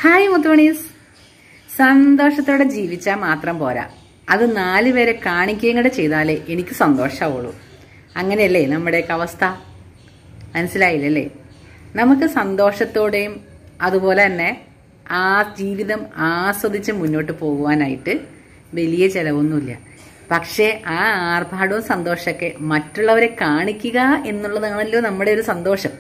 Hi മുത്തുമണീസ്. സന്തോഷത്തോടെ ജീവിച്ചാൽ മാത്രം പോരാ, അത് 4 പേരെ കാണിക്കുകയും കൂടെ ചെയ്താലേ എനിക്ക് സന്തോഷമാവുള്ളൂ. അങ്ങനെയല്ലേ നമ്മുടെയൊക്കെ അവസ്ഥ? മനസ്സിലായില്ലല്ലേ? നമുക്ക് സന്തോഷത്തോടെയും അതുപോലെ തന്നെ ആ ജീവിതം ആസ്വദിച്ച് മുന്നോട്ട് പോകുവാനായിട്ട് വലിയ ചിലവൊന്നുമില്ല. പക്ഷേ ആ ആർഭാടവും സന്തോഷമൊക്കെ മറ്റുള്ളവരെ കാണിക്കുക എന്നുള്ളതാണല്ലോ നമ്മുടെ ഒരു സന്തോഷം.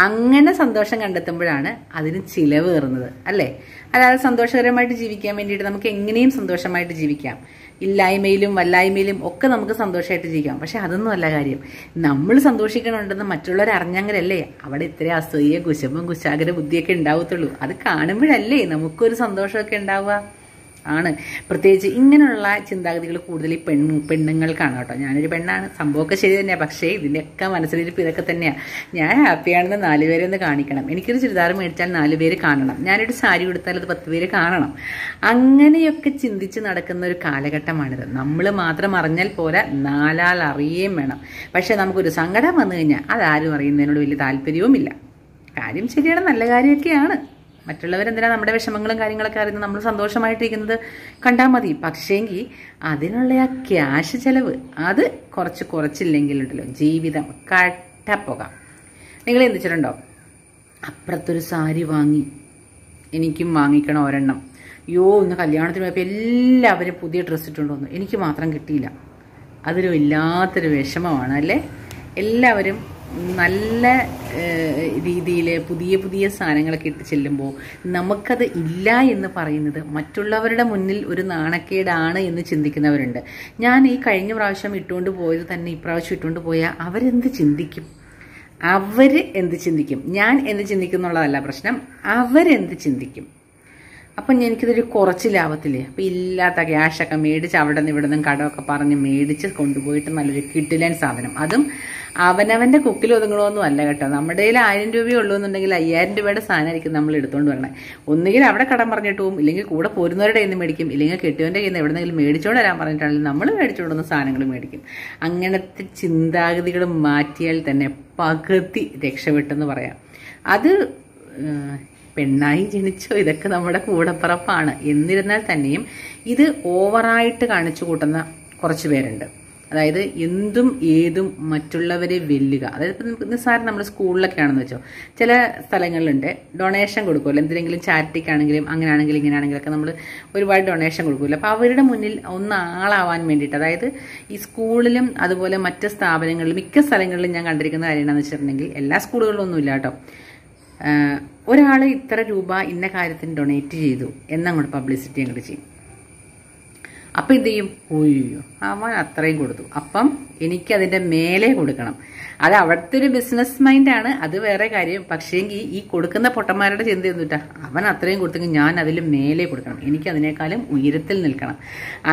അങ്ങനെ സന്തോഷം കണ്ടെത്തുമ്പോഴാണ് അതിന് ചിലവ് കയറുന്നത്, അല്ലേ? അല്ലാതെ സന്തോഷകരമായിട്ട് ജീവിക്കാൻ വേണ്ടിയിട്ട് നമുക്ക് എങ്ങനെയും സന്തോഷമായിട്ട് ജീവിക്കാം. ഇല്ലായ്മയിലും വല്ലായ്മയിലും ഒക്കെ നമുക്ക് സന്തോഷമായിട്ട് ജീവിക്കാം. പക്ഷെ അതൊന്നും അല്ല കാര്യം. നമ്മൾ സന്തോഷിക്കണമുണ്ടെന്ന് മറ്റുള്ളവർ അറിഞ്ഞെങ്കിലല്ലേ അവിടെ ഇത്ര അസൂയ, കുശുമ്പും കുശാഗ്ര ബുദ്ധിയൊക്കെ ഉണ്ടാവത്തുള്ളൂ. അത് കാണുമ്പോഴല്ലേ നമുക്കൊരു സന്തോഷമൊക്കെ ഉണ്ടാവുക. ആണ് പ്രത്യേകിച്ച് ഇങ്ങനെയുള്ള ചിന്താഗതികൾ കൂടുതൽ ഈ പെണ്ണുങ്ങൾക്കാണ് കേട്ടോ. ഞാനൊരു പെണ്ണാണ്, സംഭവമൊക്കെ ശരി തന്നെയാണ്. പക്ഷേ ഇതിൻ്റെയൊക്കെ മനസ്സിലിരിപ്പ് ഇതൊക്കെ തന്നെയാണ്. ഞാൻ ഹാപ്പിയാണെന്ന് 4 പേരെ ഒന്ന് കാണിക്കണം. എനിക്കൊരു ചുരിദാർ മേടിച്ചാൽ 4 പേര് കാണണം. ഞാനൊരു സാരി കൊടുത്താൽ അത് 10 പേര് കാണണം. അങ്ങനെയൊക്കെ ചിന്തിച്ച് നടക്കുന്ന ഒരു കാലഘട്ടമാണിത്. നമ്മൾ മാത്രം അറിഞ്ഞാൽ പോരാ, 4 ആൾ അറിയുകയും വേണം. പക്ഷെ നമുക്കൊരു സങ്കടം വന്നു കഴിഞ്ഞാൽ അതാരും അറിയുന്നതിനോട് വലിയ താല്പര്യവുമില്ല. കാര്യം ശരിയാണ്, നല്ല കാര്യമൊക്കെയാണ്. മറ്റുള്ളവരെന്തിനാ നമ്മുടെ വിഷമങ്ങളും കാര്യങ്ങളൊക്കെ അറിയുന്നത്? നമ്മൾ സന്തോഷമായിട്ടിരിക്കുന്നത് കണ്ടാൽ മതി. പക്ഷേങ്കിൽ അതിനുള്ള ആ ക്യാഷ് ചെലവ് അത് കുറച്ചില്ലെങ്കിലുണ്ടല്ലോ ജീവിതം കട്ടപ്പോകാം. നിങ്ങൾ ചിന്തിച്ചിട്ടുണ്ടോ? അപ്പുറത്തൊരു സാരി വാങ്ങി, എനിക്കും വാങ്ങിക്കണം ഒരെണ്ണം. ഇന്ന് കല്യാണത്തിന് പോയപ്പോൾ എല്ലാവരും പുതിയ ഡ്രസ്സ് ഇട്ടുകൊണ്ട് വന്നു, എനിക്ക് മാത്രം കിട്ടിയില്ല. അതൊരു വല്ലാത്തൊരു വിഷമമാണ്, അല്ലേ? എല്ലാവരും നല്ല രീതിയിൽ പുതിയ സാധനങ്ങളൊക്കെ ഇട്ട് ചെല്ലുമ്പോൾ നമുക്കത് ഇല്ല എന്ന് പറയുന്നത് മറ്റുള്ളവരുടെ മുന്നിൽ ഒരു നാണക്കേടാണ് എന്ന് ചിന്തിക്കുന്നവരുണ്ട്. ഞാൻ ഈ കഴിഞ്ഞ പ്രാവശ്യം ഇട്ടുകൊണ്ട് പോയത് തന്നെ ഇപ്രാവശ്യം ഇട്ടുകൊണ്ട് പോയാൽ അവരെന്ത് ചിന്തിക്കും? എന്ത് ചിന്തിക്കും? ഞാൻ എന്ത് ചിന്തിക്കുന്നുള്ളതല്ല പ്രശ്നം, അവരെന്ത് ചിന്തിക്കും? അപ്പം എനിക്കിതൊരു കുറച്ച് ലാഭത്തില്ലേ. അപ്പം ഇല്ലാത്ത ക്യാഷൊക്കെ മേടിച്ച് അവിടെ നിന്ന് ഇവിടെ നിന്നും കടമൊക്കെ പറഞ്ഞ് മേടിച്ച് കൊണ്ടുപോയിട്ട് നല്ലൊരു കിട്ടിലൻ സാധനം, അതും അവനവൻ്റെ കുക്കിൽ ഒതുങ്ങണമെന്നും അല്ല കേട്ടോ. നമ്മുടെ കയ്യിൽ 1000 രൂപയേ ഉള്ളൂ എന്നുണ്ടെങ്കിൽ 5000 രൂപയുടെ സാധനമായിരിക്കും നമ്മൾ എടുത്തുകൊണ്ട് വരണേ. ഒന്നുകിൽ അവിടെ കടം പറഞ്ഞിട്ട് പോകും, ഇല്ലെങ്കിൽ കൂടെ പോരുന്നവരുടെ കയ്യിൽ നിന്ന് മേടിക്കും, ഇല്ലെങ്കിൽ കെട്ടിയവൻ്റെ കയ്യിൽ നിന്ന് എവിടെന്നെങ്കിലും മേടിച്ചോണ്ട് വരാൻ പറഞ്ഞിട്ടാണെങ്കിൽ നമ്മൾ മേടിച്ചുകൊണ്ടുവന്ന സാധനങ്ങൾ മേടിക്കും. അങ്ങനത്തെ ചിന്താഗതികൾ മാറ്റിയാൽ തന്നെ പകുതി രക്ഷപ്പെട്ടെന്ന് പറയാം. അത് പെണ്ണായി ജനിച്ചോ, ഇതൊക്കെ നമ്മുടെ കൂടപ്പിറപ്പാണ്. എന്നിരുന്നാൽ തന്നെയും ഇത് ഓവറായിട്ട് കാണിച്ചു കൂട്ടുന്ന കുറച്ച് പേരുണ്ട്. അതായത് എന്തും ഏതും മറ്റുള്ളവരെ വെല്ലുക. അതായത് ഇപ്പം നിസ്സാരം നമ്മൾ സ്കൂളിലൊക്കെ ആണെന്ന് വെച്ചോ, ചില സ്ഥലങ്ങളിലുണ്ട് ഡൊണേഷൻ കൊടുക്കുമല്ലോ, എന്തിനെങ്കിലും ചാരിറ്റിക്കാണെങ്കിലും അങ്ങനെയാണെങ്കിലും ഇങ്ങനെയാണെങ്കിലൊക്കെ നമ്മൾ ഒരുപാട് ഡൊണേഷൻ കൊടുക്കുമല്ലോ. അപ്പോൾ അവരുടെ മുന്നിൽ ആളാവാൻ വേണ്ടിയിട്ട്, അതായത് ഈ സ്കൂളിലും അതുപോലെ മറ്റ് സ്ഥാപനങ്ങളിലും മിക്ക സ്ഥലങ്ങളിലും ഞാൻ കണ്ടിരിക്കുന്ന കാര്യം എന്താണെന്ന് വെച്ചിട്ടുണ്ടെങ്കിൽ, എല്ലാ സ്കൂളുകളിലൊന്നും ഇല്ല കേട്ടോ, ഒരാൾ ഇത്ര രൂപ ഇന്ന കാര്യത്തിന് ഡൊണേറ്റ് ചെയ്തു എന്നങ്ങോട്ട് പബ്ലിസിറ്റി അങ്ങോട്ട് ചെയ്യും. അപ്പം എന്ത് ചെയ്യും? ഒയ്യോ, അവൻ അത്രയും കൊടുത്തു, അപ്പം എനിക്കതിൻ്റെ മേലെ കൊടുക്കണം. അത് അവിടുത്തെ ഒരു ബിസിനസ് മൈൻഡാണ്, അത് വേറെ കാര്യം. പക്ഷേങ്കിൽ ഈ കൊടുക്കുന്ന പൊട്ടന്മാരുടെ ചിന്ത എന്തുട്ടാ, അവൻ അത്രയും കൊടുത്തെങ്കിൽ ഞാൻ അതിൽ മേലെ കൊടുക്കണം, എനിക്ക് അതിനേക്കാളും ഉയരത്തിൽ നിൽക്കണം.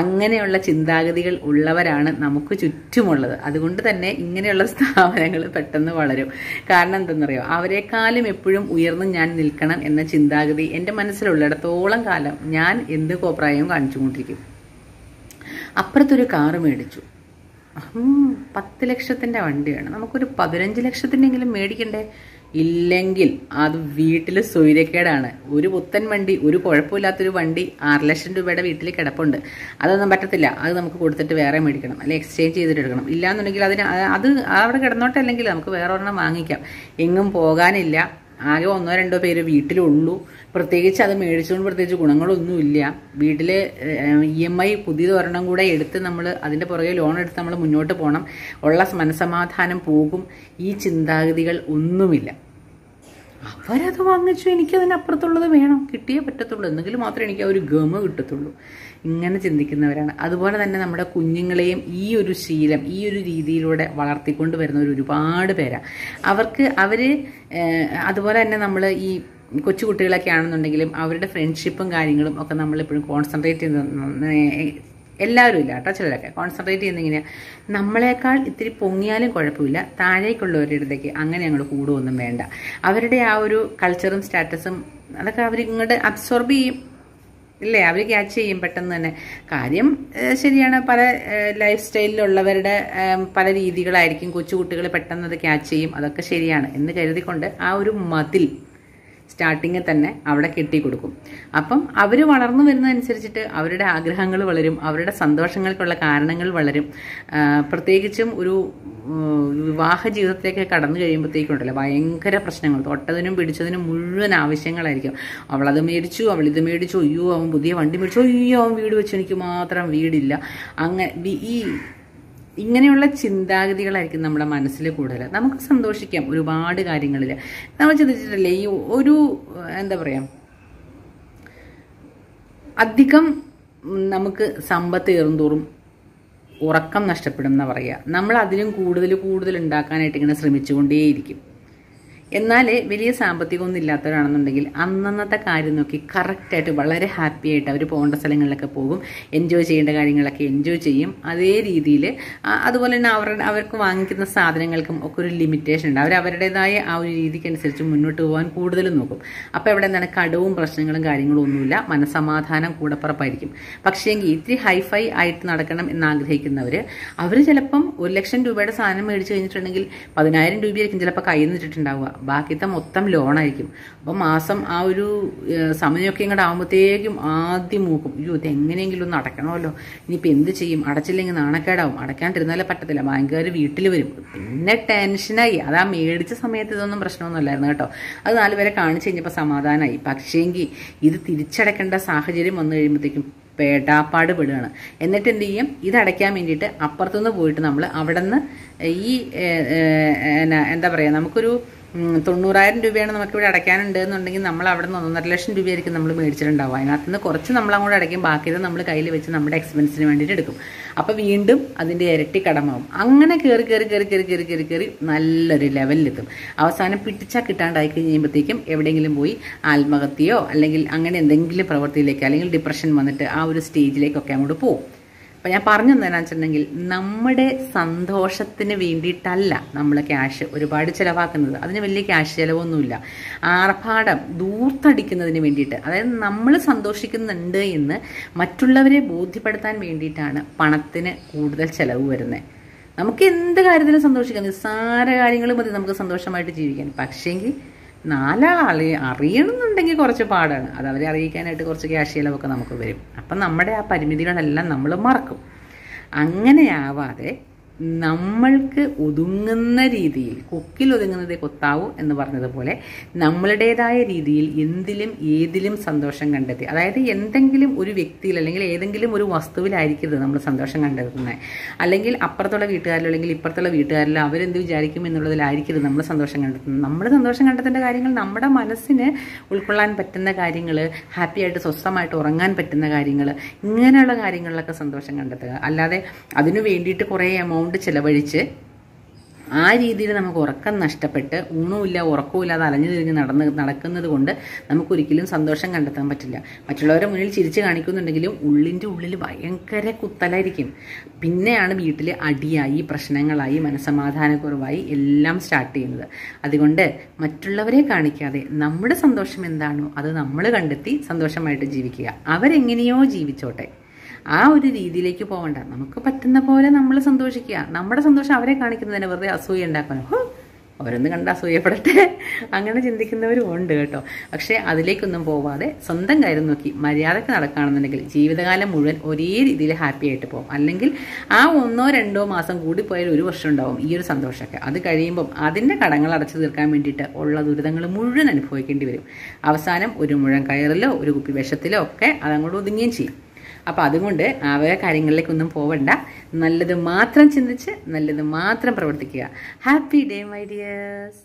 അങ്ങനെയുള്ള ചിന്താഗതികൾ ഉള്ളവരാണ് നമുക്ക് ചുറ്റുമുള്ളത്. അതുകൊണ്ട് തന്നെ ഇങ്ങനെയുള്ള സ്ഥാപനങ്ങൾ പെട്ടെന്ന് വളരും. കാരണം എന്തെന്നറിയോ, അവരെക്കാളും എപ്പോഴും ഉയർന്ന് ഞാൻ നിൽക്കണം എന്ന ചിന്താഗതി എൻ്റെ മനസ്സിലുള്ളിടത്തോളം കാലം ഞാൻ എന്ത് കോപ്രായവും കാണിച്ചുകൊണ്ടിരിക്കും. അപ്പുറത്തൊരു കാറ് മേടിച്ചു, 10 ലക്ഷത്തിൻ്റെ വണ്ടിയാണ്, നമുക്കൊരു 15 ലക്ഷത്തിൻ്റെങ്കിലും മേടിക്കണ്ടേ? ഇല്ലെങ്കിൽ അത് വീട്ടിൽ സ്വൈര്യക്കേടാണ്. ഒരു പുത്തൻ വണ്ടി, ഒരു കുഴപ്പമില്ലാത്തൊരു വണ്ടി 6 ലക്ഷം രൂപയുടെ വീട്ടിൽ കിടപ്പുണ്ട്, അതൊന്നും പറ്റത്തില്ല. അത് നമുക്ക് കൊടുത്തിട്ട് വേറെ മേടിക്കണം, അല്ലെങ്കിൽ എക്സ്ചേഞ്ച് ചെയ്തിട്ട് എടുക്കണം. ഇല്ലാന്നുണ്ടെങ്കിൽ അത് അവിടെ കിടന്നോട്ടെ, അല്ലെങ്കിൽ നമുക്ക് വേറെ ഒരെണ്ണം വാങ്ങിക്കാം. എങ്ങും പോകാനില്ല, ആകെ 1-2 പേര് വീട്ടിലുള്ളൂ. പ്രത്യേകിച്ച് അത് മേടിച്ചുകൊണ്ട് പ്രത്യേകിച്ച് ഗുണങ്ങളൊന്നുമില്ല. വീട്ടിൽ EMI പുതിയതൊരെണ്ണം കൂടെ എടുത്ത് നമ്മൾ അതിൻ്റെ പുറകെ ലോൺ എടുത്ത് നമ്മൾ മുന്നോട്ട് പോകണം. ഉള്ള മനസ്സമാധാനം പോകും. ഈ ചിന്താഗതികൾ ഒന്നുമില്ല. അവരത് വാങ്ങിച്ചു, എനിക്കതിനപ്പുറത്തുള്ളത് വേണം, കിട്ടിയേ പറ്റത്തുള്ളൂ, എന്നെങ്കിലും മാത്രമേ എനിക്ക് ആ ഒരു ഗമ കിട്ടത്തുള്ളൂ. ഇങ്ങനെ ചിന്തിക്കുന്നവരാണ്. അതുപോലെ തന്നെ നമ്മുടെ കുഞ്ഞുങ്ങളെയും ഈ ഒരു ശീലം, ഈ ഒരു രീതിയിലൂടെ വളർത്തിക്കൊണ്ട് വരുന്നവർ ഒരുപാട് പേരാണ്. അവർ അതുപോലെ തന്നെ നമ്മൾ ഈ കൊച്ചു കുട്ടികളൊക്കെ ആണെന്നുണ്ടെങ്കിലും അവരുടെ ഫ്രണ്ട്ഷിപ്പും കാര്യങ്ങളും ഒക്കെ നമ്മളെപ്പോഴും കോൺസെൻട്രേറ്റ് ചെയ്യുന്ന എല്ലാവരും ഇല്ല കേട്ടോ, ചിലരൊക്കെ കോൺസെൻട്രേറ്റ് ചെയ്യുന്ന ഇങ്ങനെയാണ്, നമ്മളെക്കാൾ ഇത്തിരി പൊങ്ങിയാലും കുഴപ്പമില്ല, താഴേക്കുള്ളവരുടെ അടുത്തേക്ക് അങ്ങനെ അങ്ങോട്ട് കൂടുകയൊന്നും വേണ്ട. അവരുടെ ആ ഒരു കൾച്ചറും സ്റ്റാറ്റസും അതൊക്കെ അവരിങ്ങോട്ട് അബ്സോർബ് ചെയ്യും, ഇല്ലേ? അവർ ക്യാച്ച് ചെയ്യും പെട്ടെന്ന് തന്നെ. കാര്യം ശരിയാണ്, പല ലൈഫ് സ്റ്റൈലിലുള്ളവരുടെ പല രീതികളായിരിക്കും. കൊച്ചുകുട്ടികൾ പെട്ടെന്ന് അത് ക്യാച്ച് ചെയ്യും, അതൊക്കെ ശരിയാണ് എന്ന് കരുതിക്കൊണ്ട് ആ ഒരു മതിൽ സ്റ്റാർട്ടിങ്ങിൽ തന്നെ അവിടെ കെട്ടിക്കൊടുക്കും. അപ്പം അവർ വളർന്നു വരുന്നതനുസരിച്ചിട്ട് അവരുടെ ആഗ്രഹങ്ങൾ വളരും, അവരുടെ സന്തോഷങ്ങൾക്കുള്ള കാരണങ്ങൾ വളരും. പ്രത്യേകിച്ചും ഒരു വിവാഹ ജീവിതത്തിലേക്ക് കടന്നു കഴിയുമ്പോഴത്തേക്കുണ്ടല്ലോ ഭയങ്കര പ്രശ്നങ്ങൾ, തൊട്ടതിനും പിടിച്ചതിനും മുഴുവൻ ആവശ്യങ്ങളായിരിക്കും. അവളത് മേടിച്ചു, അവളിത് മേടിച്ചു, അയ്യോ അവൻ പുതിയ വണ്ടി മേടിച്ചു, അയ്യോ അവൻ വീട് വെച്ചു, എനിക്ക് മാത്രം വീടില്ല. അങ്ങനെ ഇങ്ങനെയുള്ള ചിന്താഗതികളായിരിക്കും നമ്മുടെ മനസ്സിൽ കൂടുതൽ. നമുക്ക് സന്തോഷിക്കാം ഒരുപാട് കാര്യങ്ങളിൽ. നമ്മൾ ചിന്തിച്ചിട്ടില്ലേ ഈ ഒരു എന്താ പറയുക, അധികം നമുക്ക് സമ്പത്ത് ഏറുന്തോറും ഉറക്കം നഷ്ടപ്പെടും എന്നാ പറയുക. നമ്മൾ അതിലും കൂടുതൽ ഉണ്ടാക്കാനായിട്ട് ഇങ്ങനെ ശ്രമിച്ചുകൊണ്ടേയിരിക്കും. എന്നാൽ വലിയ സാമ്പത്തികമൊന്നും ഇല്ലാത്തവരാണെന്നുണ്ടെങ്കിൽ അന്നന്നത്തെ കാര്യം നോക്കി കറക്റ്റായിട്ട് വളരെ ഹാപ്പി ആയിട്ട് അവർ പോകേണ്ട സ്ഥലങ്ങളിലൊക്കെ പോകും, എൻജോയ് ചെയ്യേണ്ട കാര്യങ്ങളൊക്കെ എൻജോയ് ചെയ്യും. അതേ രീതിയിൽ അതുപോലെ തന്നെ അവർക്ക് വാങ്ങിക്കുന്ന സാധനങ്ങൾക്കും ഒക്കെ ഒരു ലിമിറ്റേഷൻ ഉണ്ട്. അവരുടേതായ ആ ഒരു രീതിക്കനുസരിച്ച് മുന്നോട്ട് പോകാൻ കൂടുതലും നോക്കും. അപ്പോൾ ഇവിടെ എന്താണ്, കടവും പ്രശ്നങ്ങളും കാര്യങ്ങളും ഒന്നുമില്ല, മനസ്സമാധാനം കൂടപ്പുറപ്പായിരിക്കും. പക്ഷേങ്കിൽ ഇത്തിരി ഹൈഫൈ ആയിട്ട് നടക്കണം എന്നാഗ്രഹിക്കുന്നവർ, അവർ ചിലപ്പം 1,00,000 രൂപയുടെ സാധനം മേടിച്ച് കഴിഞ്ഞിട്ടുണ്ടെങ്കിൽ 10,000 രൂപയായിരിക്കും ചിലപ്പോൾ കയ്യിൽ നിന്നിട്ടുണ്ടാവുക, ബാക്കിത്തെ മൊത്തം ലോണായിരിക്കും. അപ്പം മാസം ആ ഒരു സമയമൊക്കെ ഇങ്ങോട്ട് ആകുമ്പോഴത്തേക്കും ആദ്യം മൂക്കും, അയ്യോ ഇത് എങ്ങനെയെങ്കിലും ഒന്ന് അടയ്ക്കണമല്ലോ, ഇനിയിപ്പോൾ എന്ത് ചെയ്യും, അടച്ചില്ലെങ്കിൽ നാണക്കേടാവും, അടയ്ക്കാണ്ടിരുന്നാലേ പറ്റത്തില്ല, ബാങ്കുകാർ വീട്ടിൽ വരും, പിന്നെ ടെൻഷനായി. അത് ആ മേടിച്ച സമയത്ത് ഇതൊന്നും പ്രശ്നമൊന്നും അല്ലായിരുന്നു കേട്ടോ, അത് 4 പേരെ കാണിച്ച് കഴിഞ്ഞപ്പോൾ സമാധാനമായി. പക്ഷേങ്കിൽ ഇത് തിരിച്ചടക്കേണ്ട സാഹചര്യം വന്നു കഴിയുമ്പോഴത്തേക്കും പേടാപ്പാട് പെടുകയാണ്. എന്നിട്ട് എന്ത് ചെയ്യും, ഇതടയ്ക്കാൻ വേണ്ടിയിട്ട് അപ്പുറത്തുനിന്ന് പോയിട്ട് നമ്മൾ അവിടെ നിന്ന് ഈ എന്താ പറയുക, നമുക്കൊരു 90,000 രൂപയാണ് നമുക്കിവിടെ അടയ്ക്കാനുണ്ട് എന്നുണ്ടെങ്കിൽ നമ്മൾ അവിടെ നിന്ന് 1,50,000 രൂപയായിരിക്കും നമ്മൾ മേടിച്ചിട്ടുണ്ടാവും. അതിനകത്ത് നിന്ന് കുറച്ച് നമ്മൾ അങ്ങോട്ട് അടയ്ക്കും, ബാക്കിയത് നമ്മൾ കയ്യിൽ വെച്ച് നമ്മുടെ എക്സ്പെൻസിന് വേണ്ടിയിട്ട് എടുക്കും. അപ്പോൾ വീണ്ടും അതിൻ്റെ ഇരട്ടി കടമാവും. അങ്ങനെ കയറി നല്ലൊരു ലെവലിലെത്തും. അവസാനം പിടിച്ചാൽ കിട്ടാണ്ടായി കഴിയുമ്പോഴത്തേക്കും എവിടെയെങ്കിലും പോയി ആത്മഹത്യയോ അല്ലെങ്കിൽ അങ്ങനെ എന്തെങ്കിലും പ്രവൃത്തിയിലേക്ക് അല്ലെങ്കിൽ ഡിപ്രഷൻ വന്നിട്ട് ആ ഒരു സ്റ്റേജിലേക്കൊക്കെ അങ്ങോട്ട് പോകും. അപ്പം ഞാൻ പറഞ്ഞു തരാന്ന് വെച്ചിട്ടുണ്ടെങ്കിൽ നമ്മുടെ സന്തോഷത്തിന് വേണ്ടിയിട്ടല്ല നമ്മൾ ക്യാഷ് ഒരുപാട് ചിലവാക്കുന്നത്. അതിന് വലിയ ക്യാഷ് ചിലവൊന്നുമില്ല. ആർഭാടം ദൂർത്തടിക്കുന്നതിന് വേണ്ടിയിട്ട്, അതായത് നമ്മൾ സന്തോഷിക്കുന്നുണ്ട് എന്ന് മറ്റുള്ളവരെ ബോധ്യപ്പെടുത്താൻ വേണ്ടിയിട്ടാണ് പണത്തിന് കൂടുതൽ ചിലവ് വരുന്നത്. നമുക്ക് എന്ത് കാര്യത്തിലും സന്തോഷിക്കാം, നിസ്സാര കാര്യങ്ങൾ മതി നമുക്ക് സന്തോഷമായിട്ട് ജീവിക്കാൻ. പക്ഷേങ്കിൽ 4 ആളെ അറിയണമെന്നുണ്ടെങ്കിൽ കുറച്ച് പാടാണ്. അത് അവരെ അറിയിക്കാനായിട്ട് കുറച്ച് ക്യാഷ് ചിലവൊക്കെ നമുക്ക് വരും. അപ്പം നമ്മുടെ ആ പരിമിതികളെല്ലാം നമ്മൾ മറക്കും. അങ്ങനെയാവാതെ നമ്മൾക്ക് ഒതുങ്ങുന്ന രീതിയിൽ, കൊക്കിൽ ഒതുങ്ങുന്നതേ കൊത്താവൂ എന്ന് പറഞ്ഞതുപോലെ നമ്മളുടേതായ രീതിയിൽ എന്തിലും ഏതിലും സന്തോഷം കണ്ടെത്തി, അതായത് എന്തെങ്കിലും ഒരു വ്യക്തിയിൽ അല്ലെങ്കിൽ ഏതെങ്കിലും ഒരു വസ്തുവിലായിരിക്കരുത് നമ്മൾ സന്തോഷം കണ്ടെത്തുന്നത്. അല്ലെങ്കിൽ അപ്പുറത്തുള്ള വീട്ടുകാരിലോ അല്ലെങ്കിൽ ഇപ്പുറത്തുള്ള വീട്ടുകാരിലോ അവരെന്ത് വിചാരിക്കും എന്നുള്ളതിലായിരിക്കരുത് നമ്മൾ സന്തോഷം കണ്ടെത്തുന്നത്. നമ്മൾ സന്തോഷം കണ്ടെത്തേണ്ട കാര്യങ്ങൾ നമ്മുടെ മനസ്സിന് ഉൾക്കൊള്ളാൻ പറ്റുന്ന കാര്യങ്ങൾ, ഹാപ്പി ആയിട്ട് സ്വസ്ഥമായിട്ട് ഉറങ്ങാൻ പറ്റുന്ന കാര്യങ്ങൾ, ഇങ്ങനെയുള്ള കാര്യങ്ങളിലൊക്കെ സന്തോഷം കണ്ടെത്തുക. അല്ലാതെ അതിനു വേണ്ടിയിട്ട് കുറേ എമൗണ്ട് ചിലവഴിച്ച് ആ രീതിയിൽ നമുക്ക് ഉറക്കം നഷ്ടപ്പെട്ട് ഊണുമില്ല ഉറക്കവും ഇല്ലാതെ അലഞ്ഞു തിരിഞ്ഞ് നടക്കുന്നത് കൊണ്ട് നമുക്കൊരിക്കലും സന്തോഷം കണ്ടെത്താൻ പറ്റില്ല. മറ്റുള്ളവരെ മുന്നിൽ ചിരിച്ച് കാണിക്കുന്നുണ്ടെങ്കിലും ഉള്ളിൻ്റെ ഉള്ളിൽ ഭയങ്കര കുത്തലായിരിക്കും. പിന്നെയാണ് വീട്ടിൽ അടിയായി, പ്രശ്നങ്ങളായി, മനസ്സമാധാനക്കുറവായി എല്ലാം സ്റ്റാർട്ട് ചെയ്യുന്നത്. അതുകൊണ്ട് മറ്റുള്ളവരെ കാണിക്കാതെ നമ്മുടെ സന്തോഷം എന്താണോ അത് നമ്മൾ കണ്ടെത്തി സന്തോഷമായിട്ട് ജീവിക്കുക. അവരെങ്ങനെയോ ജീവിച്ചോട്ടെ, ആ ഒരു രീതിയിലേക്ക് പോകണ്ട. നമുക്ക് പറ്റുന്ന പോലെ നമ്മൾ സന്തോഷിക്കുക. നമ്മുടെ സന്തോഷം അവരെ കാണിക്കുന്നതിന് വെറുതെ അസൂയ ഉണ്ടാക്കാനോ, അവരൊന്നും കണ്ട് അസൂയപ്പെടട്ടെ, അങ്ങനെ ചിന്തിക്കുന്നവരും ഉണ്ട് കേട്ടോ. പക്ഷേ അതിലേക്കൊന്നും പോവാതെ സ്വന്തം കാര്യം നോക്കി മര്യാദക്ക് നടക്കുകയാണെന്നുണ്ടെങ്കിൽ ജീവിതകാലം മുഴുവൻ ഒരേ രീതിയിൽ ഹാപ്പി ആയിട്ട് പോകും. അല്ലെങ്കിൽ ആ 1-2 മാസം കൂടി പോയാൽ 1 വർഷം ഉണ്ടാവും ഈ ഒരു സന്തോഷമൊക്കെ. അത് കഴിയുമ്പം അതിൻ്റെ കടങ്ങൾ അടച്ചു തീർക്കാൻ വേണ്ടിയിട്ട് ഉള്ള ദുരിതങ്ങൾ മുഴുവൻ അനുഭവിക്കേണ്ടി വരും. അവസാനം ഒരു മുഴം കയറിലോ ഒരു കുപ്പി വിഷത്തിലോ ഒക്കെ അതങ്ങോട്ട് ഒതുങ്ങുകയും ചെയ്യും. അപ്പോൾ അതുകൊണ്ട് അവ കാര്യങ്ങളിലേക്കൊന്നും പോവണ്ട. നല്ലത് മാത്രം ചിന്തിച്ച് നല്ലത് മാത്രം പ്രവർത്തിക്കുക. Happy day my dears.